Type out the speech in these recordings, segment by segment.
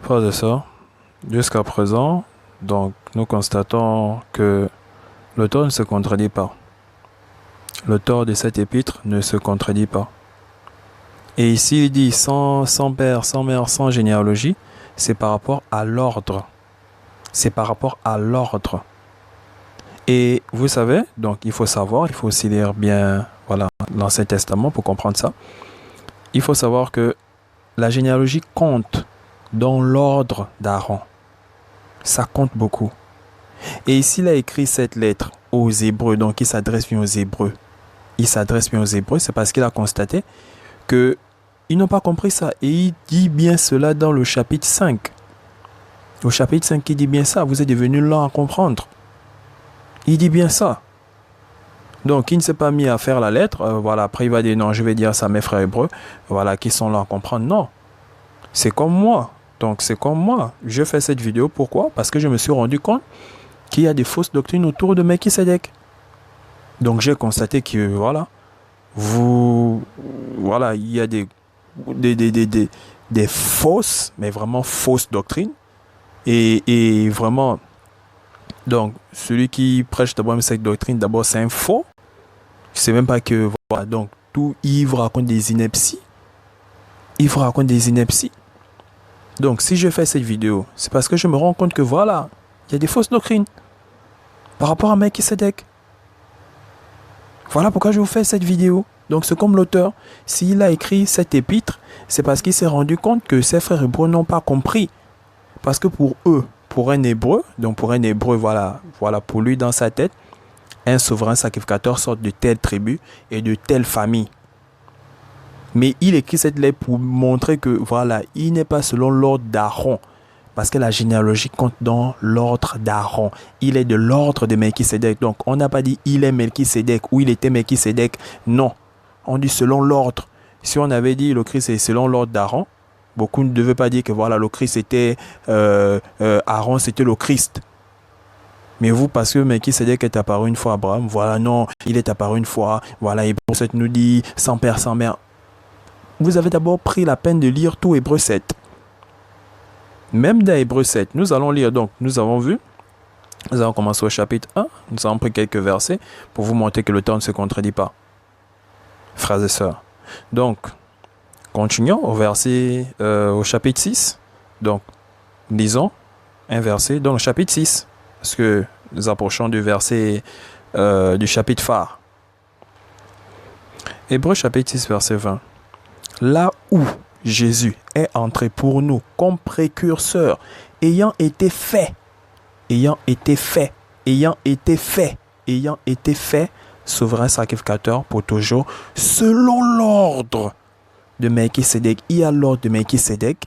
Frères et sœurs, jusqu'à présent, donc nous constatons que l'auteur ne se contredit pas. L'auteur de cette épître ne se contredit pas. Et ici, il dit sans père, sans mère, sans généalogie, c'est par rapport à l'ordre. C'est par rapport à l'ordre. Et vous savez, donc il faut savoir, il faut aussi lire bien voilà, l'Ancien Testament pour comprendre ça. Il faut savoir que la généalogie compte dans l'ordre d'Aaron. Ça compte beaucoup. Et ici, il a écrit cette lettre aux Hébreux, donc il s'adresse bien aux Hébreux. Il s'adresse bien aux Hébreux, c'est parce qu'il a constaté que ils n'ont pas compris ça. Et il dit bien cela dans le chapitre 5. Au chapitre 5, il dit bien ça. Vous êtes devenus lents à comprendre. Il dit bien ça. Donc, il ne s'est pas mis à faire la lettre. Voilà, après, il va dire, non, je vais dire ça à mes frères hébreux. Voilà, qui sont là à comprendre. Non. C'est comme moi. Donc, c'est comme moi. Je fais cette vidéo. Pourquoi? Parce que je me suis rendu compte qu'il y a des fausses doctrines autour de Melchisédek. Donc, j'ai constaté que, voilà, voilà, il y a des fausses, mais vraiment fausses doctrines. Et vraiment, donc, celui qui prêche d'abord cette doctrine, d'abord, c'est un faux. Je ne sais même pas que, voilà, donc, tout ivre raconte des inepties. Ivre raconte des inepties. Donc, si je fais cette vidéo, c'est parce que je me rends compte que, voilà, il y a des fausses doctrines par rapport à Melchisédek. Voilà pourquoi je vous fais cette vidéo. Donc, c'est comme l'auteur. S'il a écrit cette épître, c'est parce qu'il s'est rendu compte que ses frères hébreux n'ont pas compris. Parce que pour eux, pour un hébreu, voilà, pour lui dans sa tête, un souverain sacrificateur sort de telle tribu et de telle famille. Mais il écrit cette lettre pour montrer que, voilà, il n'est pas selon l'ordre d'Aaron. Parce que la généalogie compte dans l'ordre d'Aaron. Il est de l'ordre de Melchisédek. Donc, on n'a pas dit il est Melchisédek ou il était Melchisédek. Non. On dit selon l'ordre. Si on avait dit le Christ est selon l'ordre d'Aaron, beaucoup ne devaient pas dire que voilà, le Christ était Aaron, c'était le Christ. Mais vous, parce que Melchisédek est apparu une fois à Abraham, voilà, non, il est apparu une fois, voilà, Hébreu 7 nous dit sans père, sans mère. Vous avez d'abord pris la peine de lire tout Hébreu 7. Même dans Hébreu 7, nous allons lire, donc, nous avons vu, nous allons commencer au chapitre 1, nous avons pris quelques versets pour vous montrer que le temps ne se contredit pas. Frères et sœurs. Donc, continuons au chapitre 6. Donc, lisons un verset dans le chapitre 6. Parce que nous approchons du verset du chapitre phare. Hébreux chapitre 6, verset 20. Là où Jésus est entré pour nous comme précurseur, ayant été fait, souverain sacrificateur pour toujours, selon l'ordre de Melchisédek. Il y a l'ordre de Melchisédek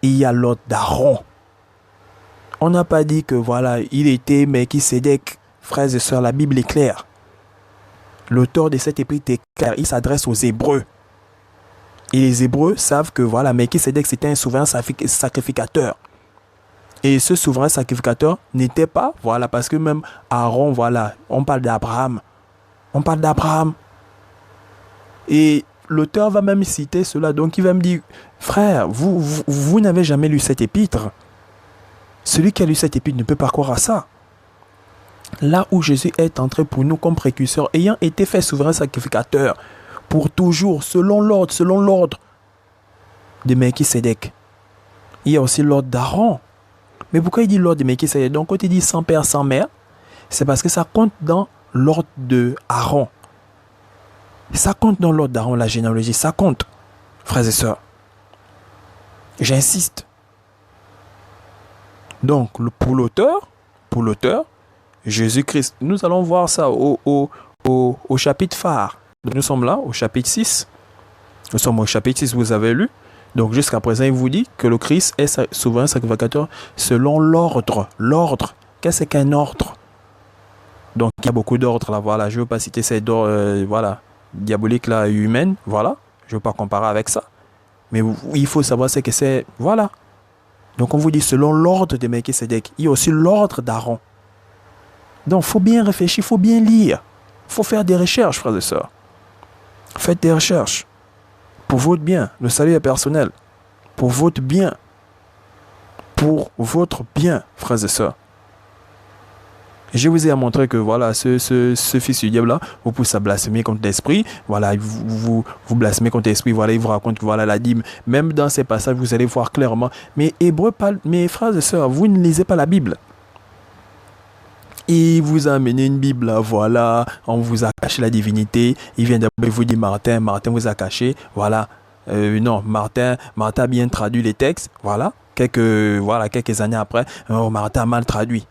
et il y a l'ordre d'Aaron. On n'a pas dit que voilà, il était Melchisédek. Frères et sœurs, la Bible est claire. L'auteur de cette épître est clair. Il s'adresse aux Hébreux. Et les Hébreux savent que voilà, Melchisédek c'était un souverain sacrificateur. Et ce souverain sacrificateur n'était pas, voilà, parce que même Aaron, voilà, on parle d'Abraham. On parle d'Abraham. Et l'auteur va même citer cela. Donc il va me dire, frère, vous n'avez jamais lu cette épître. Celui qui a lu cette épître ne peut pas croire à ça. Là où Jésus est entré pour nous comme précurseur, ayant été fait souverain sacrificateur, pour toujours, selon l'ordre de Melchisédek. Il y a aussi l'ordre d'Aaron. Mais pourquoi il dit l'ordre de Melchisédek? Donc quand il dit sans père, sans mère, c'est parce que ça compte dans l'ordre de Aaron. Ça compte dans l'ordre d'Aaron, la généalogie, ça compte, frères et sœurs. J'insiste. Donc, pour l'auteur, Jésus-Christ, nous allons voir ça au chapitre phare. Donc, nous sommes là, au chapitre 6. Nous sommes au chapitre 6, vous avez lu. Donc, jusqu'à présent, il vous dit que le Christ est souverain sacrificateur selon l'ordre. L'ordre, qu'est-ce qu'un ordre? Donc, il y a beaucoup d'ordres là, voilà. Je ne veux pas citer ces ordres, voilà, diaboliques là, humaines, voilà. Je ne veux pas comparer avec ça. Mais il faut savoir ce que c'est, voilà. Donc, on vous dit selon l'ordre de Melchisédek. Il y a aussi l'ordre d'Aaron. Donc, il faut bien réfléchir, il faut bien lire. Il faut faire des recherches, frères et sœurs. Faites des recherches. Pour votre bien. Le salut est personnel. Pour votre bien. pour votre bien, frères et sœurs. Je vous ai montré que voilà, ce fils du diable là vous pousse à blasphémer contre l'esprit. Voilà, vous blasphémez contre l'esprit. Voilà, il vous raconte voilà la dîme. Même dans ces passages, vous allez voir clairement. Mais mes frères et sœurs, vous ne lisez pas la Bible. Il vous a amené une Bible, voilà, on vous a caché la divinité. Il vient d'abord vous dire Martin vous a caché. Voilà, non, Martin a bien traduit les textes. Voilà, quelques années après, Martin a mal traduit.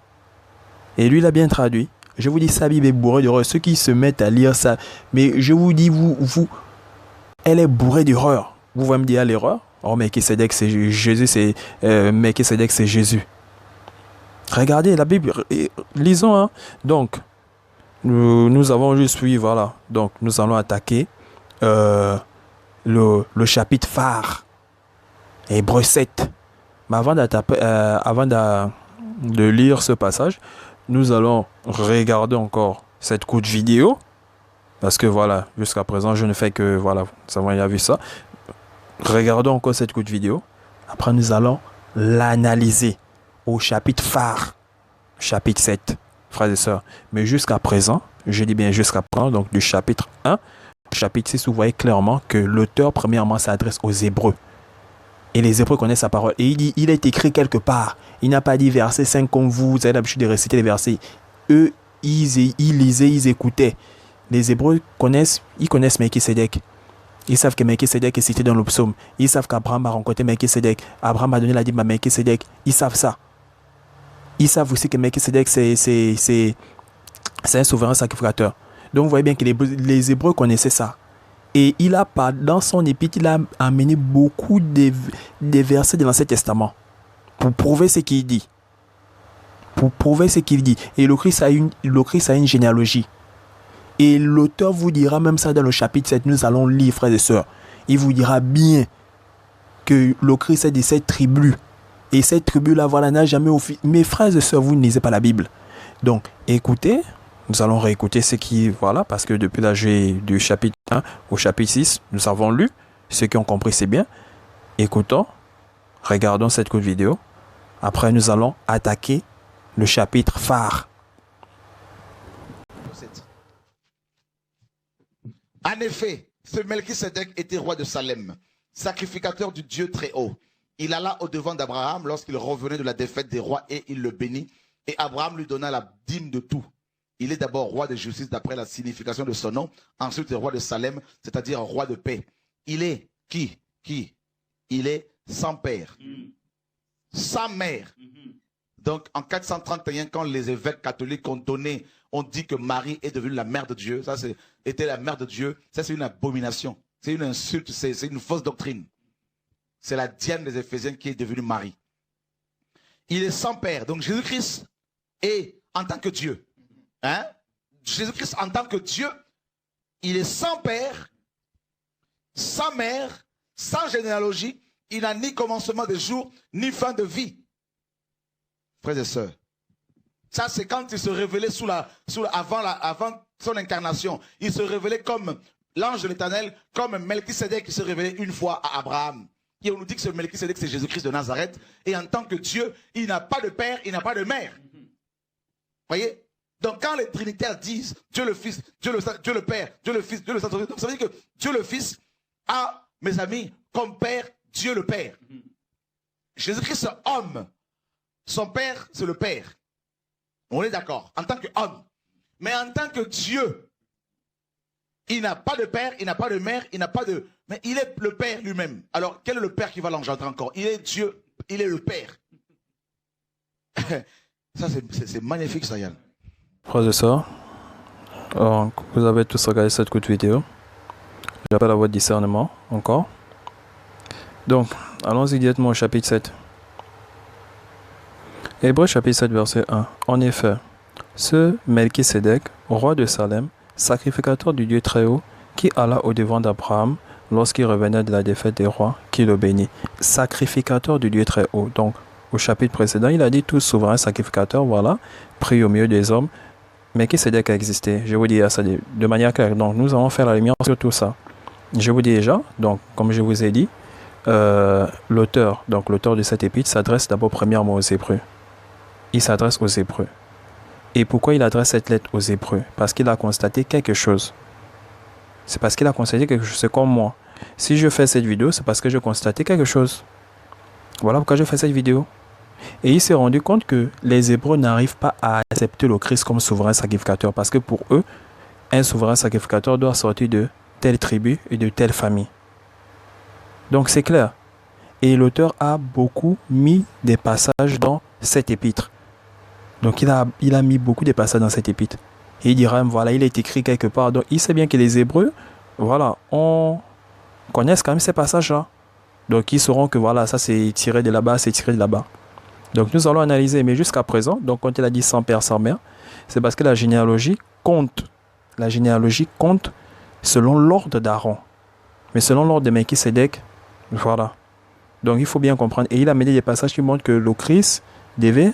Et lui, il a bien traduit. Je vous dis, sa Bible est bourrée d'horreur. Ceux qui se mettent à lire ça, mais je vous dis, elle est bourrée d'horreur. Vous voyez me dire l'erreur? Oh, Melchisédek, c'est Jésus, Melchisédek, c'est Jésus. Regardez la Bible, lisons. Hein. Donc, nous avons juste vu, voilà. Donc, nous allons attaquer le chapitre phare, Hébreux 7. Mais avant de lire ce passage, nous allons regarder encore cette courte vidéo. Parce que voilà, jusqu'à présent, je ne fais que, voilà, nous avons déjà vu ça. Regardons encore cette courte vidéo. Après, nous allons l'analyser au chapitre phare, chapitre 7, frères et sœurs. Mais jusqu'à présent, je dis bien jusqu'à présent, donc du chapitre 1, au chapitre 6, vous voyez clairement que l'auteur, premièrement, s'adresse aux Hébreux. Et les Hébreux connaissent sa parole. Et il dit, il est écrit quelque part. Il n'a pas dit verset 5 comme vous avez l'habitude de réciter les versets. Eux, ils lisaient, ils écoutaient. Les Hébreux connaissent Melchisédek. Ils savent que Melchisédek est cité dans le psaume. Ils savent qu'Abraham a rencontré Melchisédek. Abraham a donné la dîme à Melchisédek. Ils savent ça. Ils savent aussi que Melchisédek, c'est un souverain sacrificateur. Donc vous voyez bien que les Hébreux connaissaient ça. Et dans son épître, il a amené beaucoup de versets de l'Ancien Testament pour prouver ce qu'il dit. Et le Christ a une généalogie. Et l'auteur vous dira même ça dans le chapitre 7. Nous allons lire, frères et sœurs. Il vous dira bien que le Christ est de cette tribu. Et cette tribu-là, voilà, n'a jamais offert. Mes frères et sœurs, vous ne lisez pas la Bible. Donc, écoutez. Nous allons réécouter ce qui, voilà, parce que depuis l'âge du chapitre 1 au chapitre 6, nous avons lu. Ceux qui ont compris, c'est bien. Écoutons, regardons cette courte vidéo. Après, nous allons attaquer le chapitre phare. En effet, ce Melchisédek était roi de Salem, sacrificateur du Dieu très haut. Il alla au-devant d'Abraham lorsqu'il revenait de la défaite des rois et il le bénit. Et Abraham lui donna la dîme de tout. Il est d'abord roi de justice d'après la signification de son nom. Ensuite, roi de Salem, c'est-à-dire roi de paix. Il est qui? Il est sans père, sans mère. Donc, en 431, quand les évêques catholiques ont dit que Marie est devenue la mère de Dieu, ça était la mère de Dieu, ça c'est une abomination, c'est une insulte, c'est une fausse doctrine. C'est la Diane des Éphésiens qui est devenue Marie. Il est sans père, donc Jésus-Christ est en tant que Dieu. Hein? Jésus-Christ en tant que Dieu, il est sans père, sans mère, sans généalogie, il n'a ni commencement de jour, ni fin de vie. Frères et sœurs, ça c'est quand il se révélait avant son incarnation. Il se révélait comme l'ange de l'Éternel, comme Melchisédek qui se révélait une fois à Abraham. Et on nous dit que ce Melchisédek c'est Jésus-Christ de Nazareth. Et en tant que Dieu, il n'a pas de père, il n'a pas de mère. Voyez? Donc quand les trinitaires disent Dieu le Fils, Dieu le Père, Dieu le Fils, Dieu le Saint-Esprit, ça veut dire que Dieu le Fils a, mes amis, comme Père, Dieu le Père. Jésus-Christ c'est homme. Son Père, c'est le Père. On est d'accord, en tant qu'homme. Mais en tant que Dieu, il n'a pas de père, il n'a pas de mère, il n'a pas de... Mais il est le Père lui-même. Alors, quel est le Père qui va l'engendrer encore? Il est Dieu, il est le Père. Ça, c'est magnifique, ça, Yann. Frères et sœurs, vous avez tous regardé cette courte vidéo. J'appelle à votre discernement, encore. Donc, allons-y directement au chapitre 7. Hébreux chapitre 7, verset 1. En effet, ce Melchisédek, roi de Salem, sacrificateur du Dieu très haut, qui alla au-devant d'Abraham lorsqu'il revenait de la défaite des rois, qui le bénit. Sacrificateur du Dieu très haut. Donc, au chapitre précédent, il a dit tout souverain sacrificateur, voilà, pris au milieu des hommes. Melchisédek a existé. Je vous dis ça de manière claire. Donc, nous allons faire la lumière sur tout ça. Je vous dis déjà, donc, comme je vous ai dit, l'auteur, donc l'auteur de cette épître, s'adresse d'abord premièrement aux Hébreux. Il s'adresse aux Hébreux. Et pourquoi il adresse cette lettre aux Hébreux? Parce qu'il a constaté quelque chose. C'est parce qu'il a constaté quelque chose. C'est comme moi. Si je fais cette vidéo, c'est parce que j'ai constaté quelque chose. Voilà pourquoi je fais cette vidéo. Et il s'est rendu compte que les Hébreux n'arrivent pas à accepter le Christ comme souverain sacrificateur. Parce que pour eux, un souverain sacrificateur doit sortir de telle tribu et de telle famille. Donc c'est clair. Et l'auteur a beaucoup mis des passages dans cette épître. Donc il a mis beaucoup de passages dans cette épître. Et il dira, voilà, il est écrit quelque part. Donc il sait bien que les Hébreux, voilà, on connaisse quand même ces passages-là. Donc ils sauront que voilà, ça c'est tiré de là-bas, c'est tiré de là-bas. Donc nous allons analyser. Mais jusqu'à présent, donc quand il a dit sans père, sans mère, c'est parce que la généalogie compte. La généalogie compte selon l'ordre d'Aaron. Mais selon l'ordre de Melchisédek, voilà. Donc il faut bien comprendre. Et il a mené des passages qui montrent que le Christ devait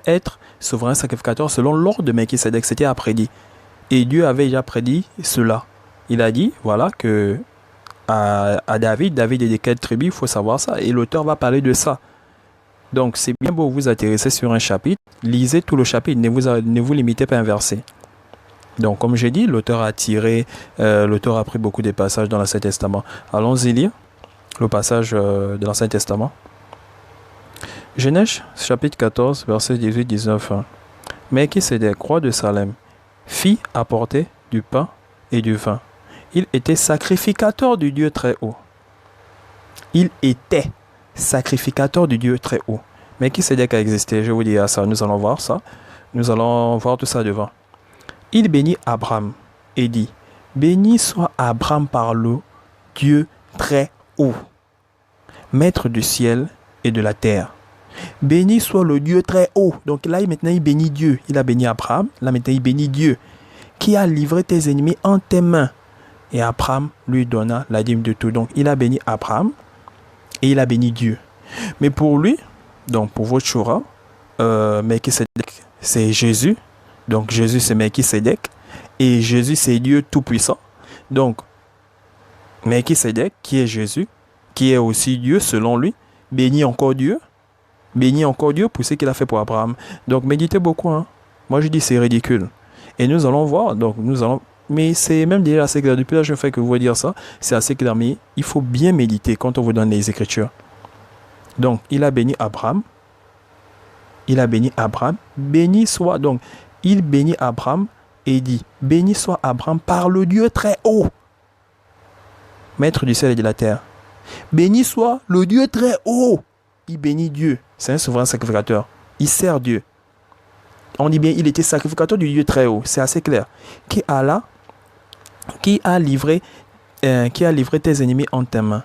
être souverain sacrificateur selon l'ordre de Melchisédek. C'était à prédit. Et Dieu avait déjà prédit cela. Il a dit, voilà, que à David est de quelle tribu, il faut savoir ça. Et l'auteur va parler de ça. Donc c'est bien beau vous intéresser sur un chapitre. Lisez tout le chapitre, ne vous limitez pas à un verset. Donc comme j'ai dit, l'auteur a pris beaucoup de passages dans l'Ancien Testament. Allons-y lire le passage de l'Ancien Testament. Genèse chapitre 14, verset 18-19. Melchisédek, roi de Salem, fit apporter du pain et du vin. Il était sacrificateur du Dieu très haut. Il était sacrificateur du Dieu très haut. Melchisédek a existé, je vous dis ça, nous allons voir ça. Nous allons voir tout ça devant. Il bénit Abraham et dit, béni soit Abraham par le Dieu très haut, maître du ciel et de la terre. Béni soit le Dieu très haut. Donc là, maintenant, il bénit Dieu. Il a béni Abraham. Là, maintenant, il bénit Dieu, qui a livré tes ennemis en tes mains. Et Abraham lui donna la dîme de tout. Donc, il a béni Abraham et il a béni Dieu. Mais pour lui, donc pour votre Shura, Melchisédek, c'est Jésus. Donc, Jésus, c'est Melchisédek. Et Jésus, c'est Dieu Tout-Puissant. Donc, Melchisédek, qui est Jésus, qui est aussi Dieu selon lui, bénit encore Dieu. Bénit encore Dieu pour ce qu'il a fait pour Abraham. Donc, méditez beaucoup. Hein. Moi, je dis c'est ridicule. Et nous allons voir. Donc, mais c'est même déjà assez clair. Depuis là, je fais que vous voyez dire ça. C'est assez clair. Mais il faut bien méditer quand on vous donne les Écritures. Donc, il a béni Abraham. Il a béni Abraham. Béni soit. Donc, il bénit Abraham et dit, béni soit Abraham par le Dieu très haut, maître du ciel et de la terre. Béni soit le Dieu très haut. Il bénit Dieu. C'est un souverain sacrificateur. Il sert Dieu. On dit bien, il était sacrificateur du Dieu très haut. C'est assez clair. Qui a livré tes ennemis en tes mains.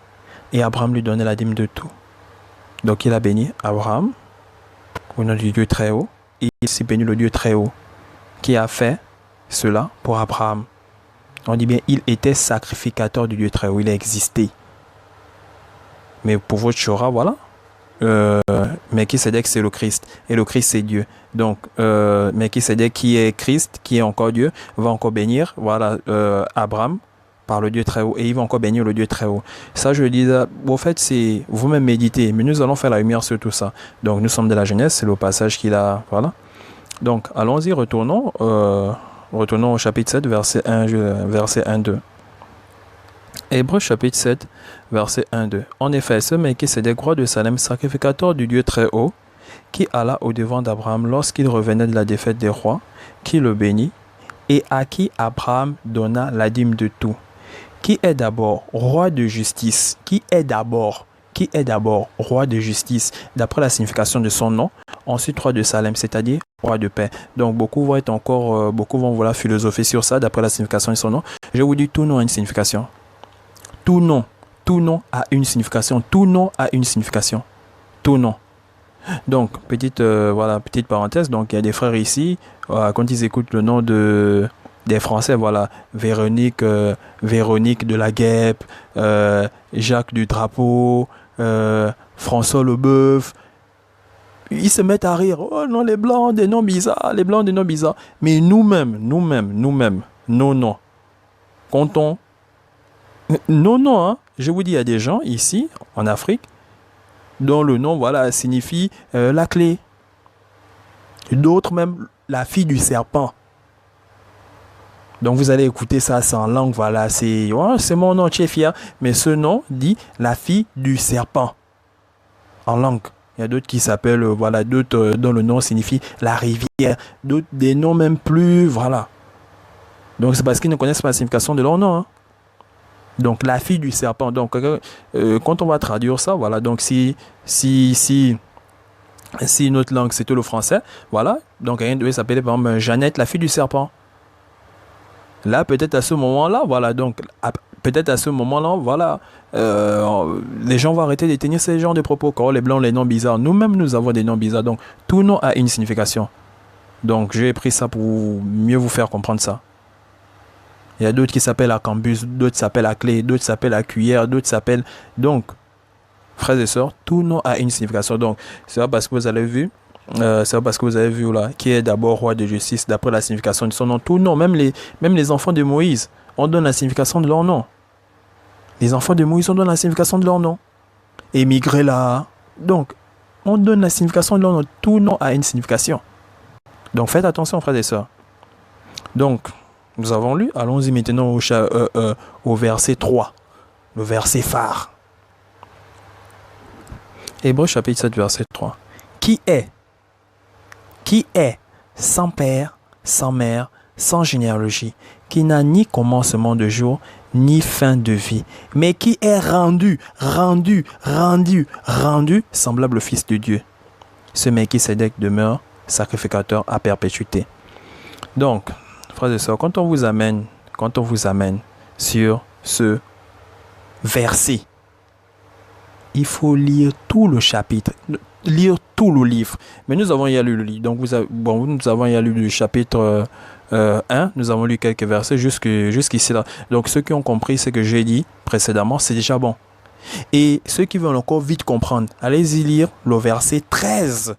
Et Abraham lui donnait la dîme de tout. Donc il a béni Abraham au nom du Dieu très haut. Et il s'est béni le Dieu très haut qui a fait cela pour Abraham. On dit bien, il était sacrificateur du Dieu très haut. Il a existé. Mais pour votre Shora, voilà. Melchisédek, c'est le Christ. Et le Christ, c'est Dieu. Donc, Melchisédek, qui est Christ, qui est encore Dieu, va encore bénir, voilà, Abraham par le Dieu très haut. Et il va encore bénir le Dieu très haut. Ça, je dis, au fait, c'est vous-même méditer. Mais nous allons faire la lumière sur tout ça. Donc, nous sommes de la Genèse. C'est le passage qu'il a, voilà. Donc, allons-y, retournons au chapitre 7, verset 1-2. Hébreux chapitre 7, verset 1-2. En effet, ce Melchisédek, roi de Salem, sacrificateur du Dieu très haut, qui alla au-devant d'Abraham lorsqu'il revenait de la défaite des rois, qui le bénit, et à qui Abraham donna la dîme de tout, qui est d'abord roi de justice, qui est d'abord roi de justice, d'après la signification de son nom, ensuite roi de Salem, c'est-à-dire roi de paix. Donc beaucoup vont vouloir philosopher sur ça, d'après la signification de son nom. Je vous dis, tout nom a une signification. Tout nom a une signification. Tout nom a une signification. Tout nom. Donc, petite parenthèse. Donc, il y a des frères ici, quand ils écoutent le nom des Français, voilà, Véronique de la Guêpe, Jacques du Drapeau, François Leboeuf, ils se mettent à rire. Oh non, les blancs, des noms bizarres, Mais nous-mêmes, nos noms, comptons. Non, hein. je vous dis, il y a des gens ici, en Afrique, dont le nom, voilà, signifie la clé. D'autres même, la fille du serpent. Donc vous allez écouter ça, c'est en langue, voilà, c'est mon nom, tu es fier. Mais ce nom dit la fille du serpent. En langue. Il y a d'autres qui s'appellent, voilà, d'autres dont le nom signifie la rivière. D'autres, des noms même plus, voilà. Donc c'est parce qu'ils ne connaissent pas la signification de leur nom. Hein. Donc la fille du serpent. Donc quand on va traduire ça, voilà, donc si notre langue c'était le français, voilà, donc elle devait s'appeler par exemple Jeannette, la fille du serpent. Là, peut-être à ce moment-là, voilà, donc peut-être à ce moment-là, voilà, les gens vont arrêter de tenir ce genre de propos. Quand les blancs, les noms bizarres, nous-mêmes, nous avons des noms bizarres. Donc, tout nom a une signification. Donc, j'ai pris ça pour mieux vous faire comprendre ça. Il y a d'autres qui s'appellent la cambus, d'autres s'appellent la clé, d'autres s'appellent la cuillère, d'autres s'appellent... Donc, frères et sœurs, tout nom a une signification. Donc, c'est pas parce que vous avez vu... c'est parce que vous avez vu là, qui est d'abord roi de justice d'après la signification de son nom. Tout nom, même les enfants de Moïse, on donne la signification de leur nom. Les enfants de Moïse, on donne la signification de leur nom. Émigré là. Donc, on donne la signification de leur nom. Tout nom a une signification. Donc, faites attention, frères et sœurs. Donc, nous avons lu. Allons-y maintenant au verset 3. Le verset phare. Hébreux chapitre 7, verset 3. Qui est sans père, sans mère, sans généalogie, qui n'a ni commencement de jour, ni fin de vie, mais qui est rendu semblable au Fils de Dieu. Ce Melchisédek demeure sacrificateur à perpétuité. Donc, frères et sœurs, quand on vous amène sur ce verset, il faut lire tout le chapitre, lire tout le livre. Mais nous avons lu le livre. Donc, nous avons lu le chapitre 1. Nous avons lu quelques versets jusqu'ici là. Donc, ceux qui ont compris ce que j'ai dit précédemment, c'est déjà bon. Et ceux qui veulent encore vite comprendre, allez-y lire le verset 13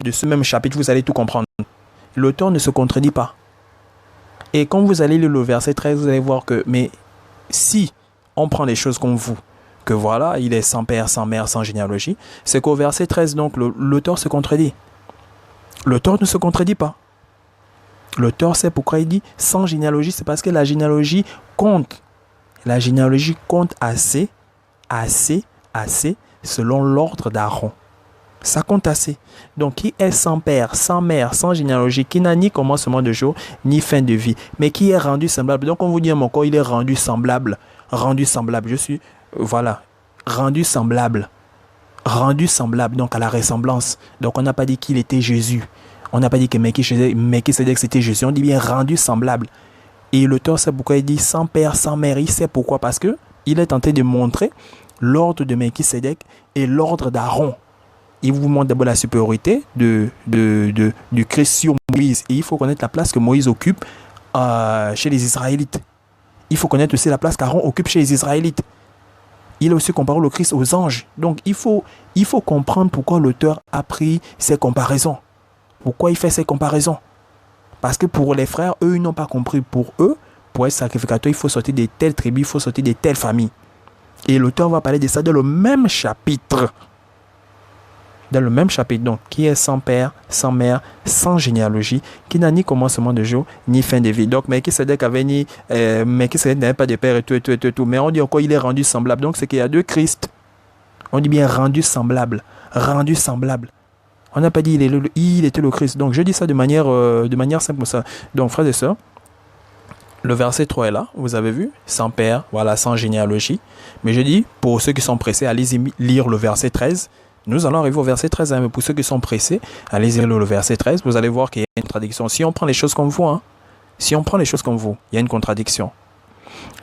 de ce même chapitre. Vous allez tout comprendre. L'auteur ne se contredit pas. Et quand vous allez lire le verset 13, vous allez voir que, mais si on prend les choses comme vous, que voilà, il est sans père, sans mère, sans généalogie, c'est qu'au verset 13, donc, l'auteur se contredit. L'auteur ne se contredit pas. L'auteur sait pourquoi il dit sans généalogie, c'est parce que la généalogie compte. La généalogie compte assez, selon l'ordre d'Aaron. Ça compte assez. Donc, qui est sans père, sans mère, sans généalogie, qui n'a ni commencement de jour, ni fin de vie, mais qui est rendu semblable. Donc, on vous dit à mon corps, il est rendu semblable. Rendu semblable. Je suis... Voilà, rendu semblable, donc à la ressemblance. Donc on n'a pas dit qu'il était Jésus, on n'a pas dit que Melchisédek c'était Jésus, on dit bien rendu semblable. Et l'auteur sait pourquoi il dit sans père, sans mère. Il sait pourquoi, parce que il est tenté de montrer l'ordre de Melchisédek et l'ordre d'Aaron. Il vous montre d'abord la supériorité du Christ sur Moïse, et il faut connaître la place que Moïse occupe chez les Israélites. Il faut connaître aussi la place qu'Aaron occupe chez les Israélites. Il est aussi comparé le Christ aux anges. Donc, il faut comprendre pourquoi l'auteur a pris ces comparaisons. Pourquoi il fait ces comparaisons. Parce que pour les frères, eux, ils n'ont pas compris. Pour eux, pour être sacrificateur, il faut sortir de telles tribus, il faut sortir de telles familles. Et l'auteur va parler de ça dans le même chapitre. Dans le même chapitre, donc, qui est sans père, sans mère, sans généalogie, qui n'a ni commencement de jour, ni fin de vie. Donc, Melchisédek n'avait pas de père et tout. Mais on dit encore, il est rendu semblable. Donc, c'est qu'il y a deux Christ. On dit bien rendu semblable. Rendu semblable. On n'a pas dit il était le Christ. Donc, je dis ça de manière simple comme ça. Donc, frères et sœurs, le verset 3 est là, vous avez vu, sans père, voilà, sans généalogie. Mais je dis, pour ceux qui sont pressés, allez-y lire le verset 13. Nous allons arriver au verset 13, hein, mais pour ceux qui sont pressés, allez-y lire le verset 13, vous allez voir qu'il y a une contradiction. Si on prend les choses comme vous, il y a une contradiction.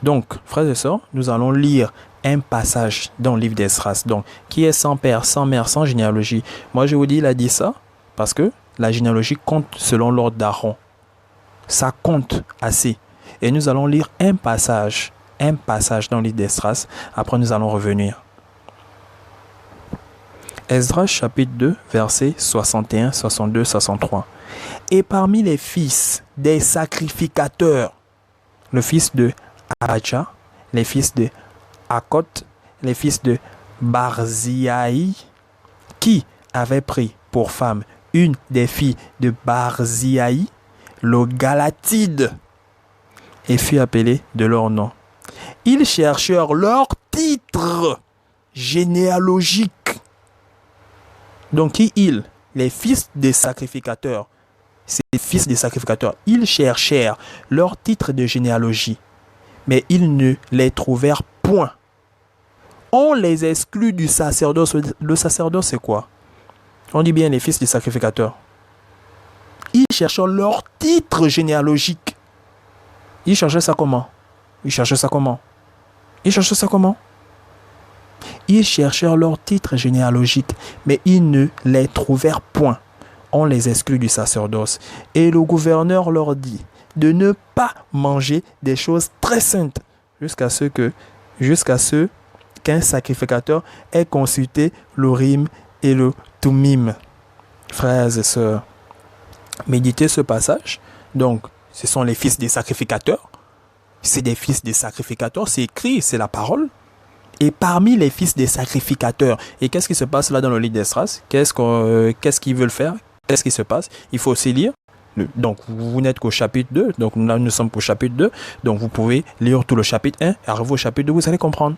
Donc, frères et sœurs, nous allons lire un passage dans le livre d'Esdras. Donc, qui est sans père, sans mère, sans généalogie. Moi, je vous dis, il a dit ça parce que la généalogie compte selon l'ordre d'Aaron. Ça compte assez. Et nous allons lire un passage dans le livre d'Esdras. Après, nous allons revenir. Esdras chapitre 2, versets 61, 62, 63. Et parmi les fils des sacrificateurs, le fils de Abadja, les fils de Akot, les fils de Barziaï, qui avait pris pour femme une des filles de Barziaï, le Galatide, et fut appelé de leur nom. Ils cherchèrent leur titre généalogique. Donc qui ils? Les fils des sacrificateurs. C'est les fils des sacrificateurs. Ils cherchèrent leur titre de généalogie, mais ils ne les trouvèrent point. On les exclut du sacerdoce. Le sacerdoce, c'est quoi? On dit bien les fils des sacrificateurs. Ils cherchent leur titre généalogique. Ils cherchaient ça comment? Ils cherchaient ça comment? Ils cherchaient ça comment? Ils cherchèrent leur titre généalogique, mais ils ne les trouvèrent point. On les exclut du sacerdoce. Et le gouverneur leur dit de ne pas manger des choses très saintes jusqu'à ce qu'un sacrificateur ait consulté l'Urim et le Thummim. Frères et sœurs, méditez ce passage. Donc, ce sont les fils des sacrificateurs. C'est des fils des sacrificateurs. C'est écrit, c'est la parole. Et parmi les fils des sacrificateurs, et qu'est-ce qui se passe là dans le livre d'Esdras? Qu'est-ce qu'ils veulent faire? Qu'est-ce qui se passe? Il faut aussi lire. Donc, vous n'êtes qu'au chapitre 2. Donc, là, nous sommes qu'au chapitre 2. Donc, vous pouvez lire tout le chapitre 1. Arrivez au chapitre 2, vous allez comprendre.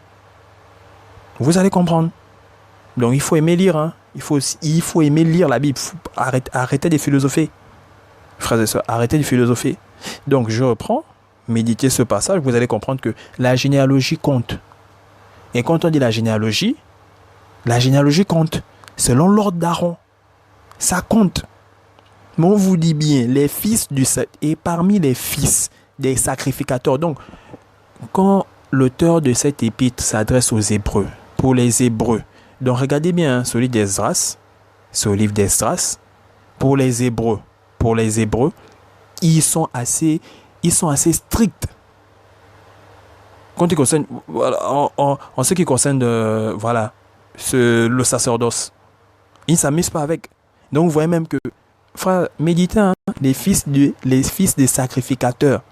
Vous allez comprendre. Donc, il faut aimer lire. Hein. Il faut aimer lire la Bible. Arrêtez de philosopher. Frères et sœurs, arrêtez de philosopher. Donc, je reprends. Méditez ce passage. Vous allez comprendre que la généalogie compte. Et quand on dit la généalogie compte. Selon l'ordre d'Aaron. Ça compte. Mais on vous dit bien, les fils et parmi les fils des sacrificateurs. Donc, quand l'auteur de cette épître s'adresse aux Hébreux, pour les Hébreux, donc regardez bien, ce livre d'Esdras, pour les Hébreux, ils sont assez stricts. Quand il concerne, voilà, en ce qui concerne le sacerdoce, ils ne s'amusent pas avec. Donc vous voyez même que, frère, méditez, hein, les fils des sacrificateurs,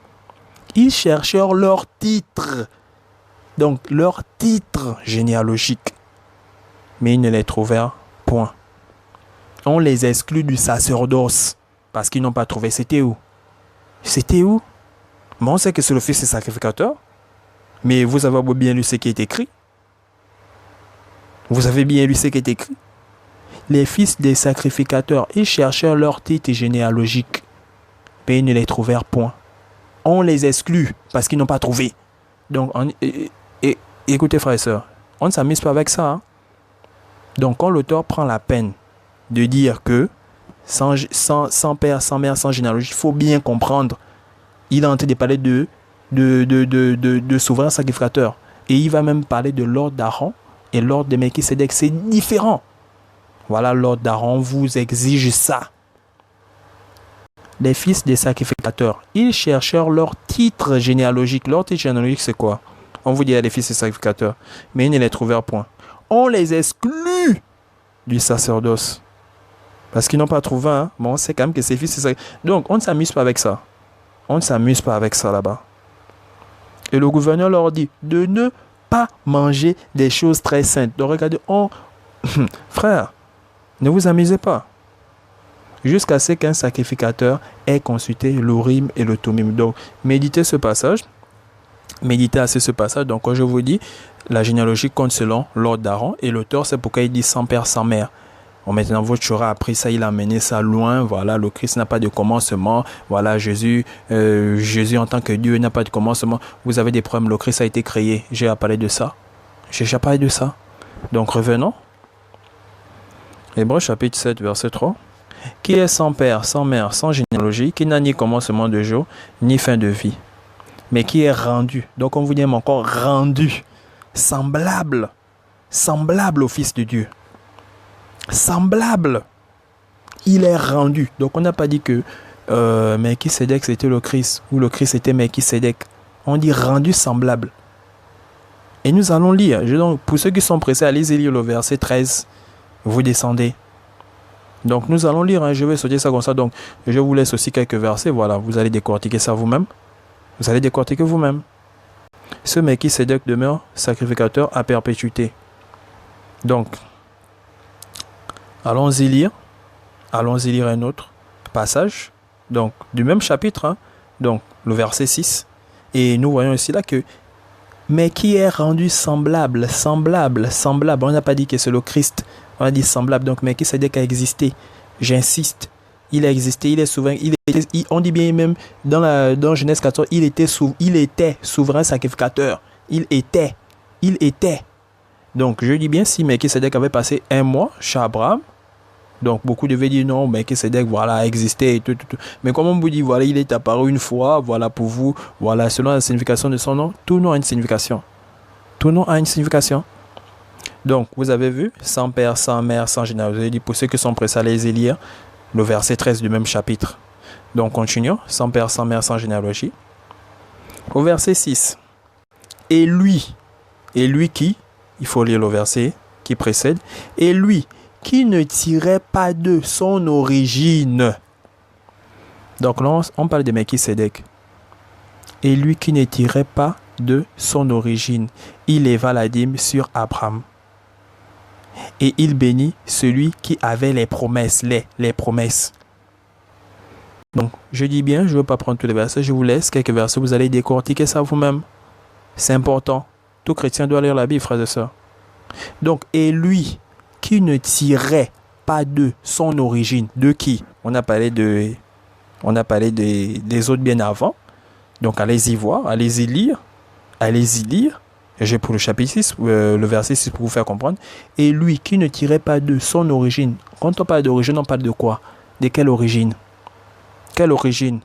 ils cherchèrent leur titre, donc leur titre généalogique, mais ils ne les trouvèrent point. On les exclut du sacerdoce parce qu'ils n'ont pas trouvé. C'était où? Mais on sait que c'est le fils des sacrificateurs. Mais vous avez bien lu ce qui est écrit. Les fils des sacrificateurs, ils cherchèrent leur titre généalogique, mais ils ne les trouvèrent point. On les exclut parce qu'ils n'ont pas trouvé. Donc, écoutez frères et sœurs, on ne s'amuse pas avec ça. Hein? Donc, quand l'auteur prend la peine de dire que sans père, sans mère, sans généalogie, il faut bien comprendre, il est en train de parler de souverain sacrificateur. Et il va même parler de l'ordre d'Aaron et l'ordre de Melchisédek. C'est différent. Voilà, l'ordre d'Aaron vous exige ça. Les fils des sacrificateurs, ils cherchèrent leur titre généalogique. Leur titre généalogique, c'est quoi? On vous dit les fils des sacrificateurs, mais ils ne les trouvèrent point. On les exclut du sacerdoce. Parce qu'ils n'ont pas trouvé un. Bon, on sait quand même que ces fils des sacrificateurs. Donc, on ne s'amuse pas avec ça. On ne s'amuse pas avec ça là-bas. Et le gouverneur leur dit de ne pas manger des choses très saintes. Donc regardez, frère, ne vous amusez pas. Jusqu'à ce qu'un sacrificateur ait consulté l'Urim et le Thummim. Donc méditez ce passage. Méditez assez ce passage. Donc quand je vous dis, la généalogie compte selon l'ordre d'Aaron. Et l'auteur, c'est pourquoi il dit sans père, sans mère. Bon, maintenant, votre aura appris ça, il a mené ça loin. Voilà, le Christ n'a pas de commencement. Voilà, Jésus en tant que Dieu n'a pas de commencement. Vous avez des problèmes, le Christ a été créé. J'ai parlé de ça. J'ai déjà parlé de ça. Donc, revenons. Hébreux chapitre 7, verset 3. Qui est sans père, sans mère, sans généalogie, qui n'a ni commencement de jour, ni fin de vie, mais qui est rendu. Donc, on vous dit encore rendu, semblable au Fils de Dieu. Semblable, il est rendu. Donc on n'a pas dit que Melchisédek c'était le Christ ou le Christ était Melchisédek. On dit rendu semblable. Et nous allons lire. Donc, pour ceux qui sont pressés, allez-y lire le verset 13. Vous descendez. Donc nous allons lire. Hein, je vais sauter ça comme ça. Donc je vous laisse aussi quelques versets. Voilà, vous allez décortiquer ça vous-même. Ce Melchisédek demeure sacrificateur à perpétuité. Donc, allons-y lire un autre passage, donc du même chapitre, hein, donc le verset 6. Et nous voyons ici là que, mais qui est rendu semblable. On n'a pas dit que c'est le Christ, on a dit semblable. Donc, Melchisédek a existé. J'insiste, il a existé, il est souverain. On dit bien même dans Genèse 14, il était souverain sacrificateur. Il était. Donc, je dis bien, si Melchisédek avait passé un mois chez Abraham, donc beaucoup devaient dire non, Melchisédek, voilà, a existé et tout. Mais comme on vous dit, voilà, il est apparu une fois, voilà, pour vous, voilà, selon la signification de son nom, tout nom a une signification. Donc, vous avez vu, sans père, sans mère, sans généalogie. Dit pour ceux qui sont pressés à les lire, le verset 13 du même chapitre. Donc, continuons, sans père, sans mère, sans généalogie. Au verset 6. Et lui qui, il faut lire le verset qui précède, et lui qui ne tirait pas de son origine. Donc là, on parle de Melchisédek. Et lui qui ne tirait pas de son origine, il éleva la dîme sur Abraham. Et il bénit celui qui avait les promesses, les promesses. Donc, je dis bien, je ne veux pas prendre tous les versets, je vous laisse quelques versets, vous allez décortiquer ça vous-même. C'est important. Tout chrétien doit lire la Bible, frères et sœurs. Donc, et lui qui ne tirait pas de son origine, de qui? On a parlé des autres bien avant. Donc, allez-y voir, allez-y lire. J'ai pour le chapitre 6, le verset 6 pour vous faire comprendre. Et lui qui ne tirait pas de son origine. Quand on parle d'origine, on parle de quoi? De quelle origine? Quelle origine?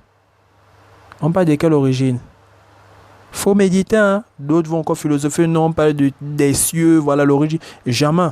On parle de quelle origine? Faut méditer, hein? D'autres vont encore philosopher, non, on parle des cieux, voilà l'origine. Jamais.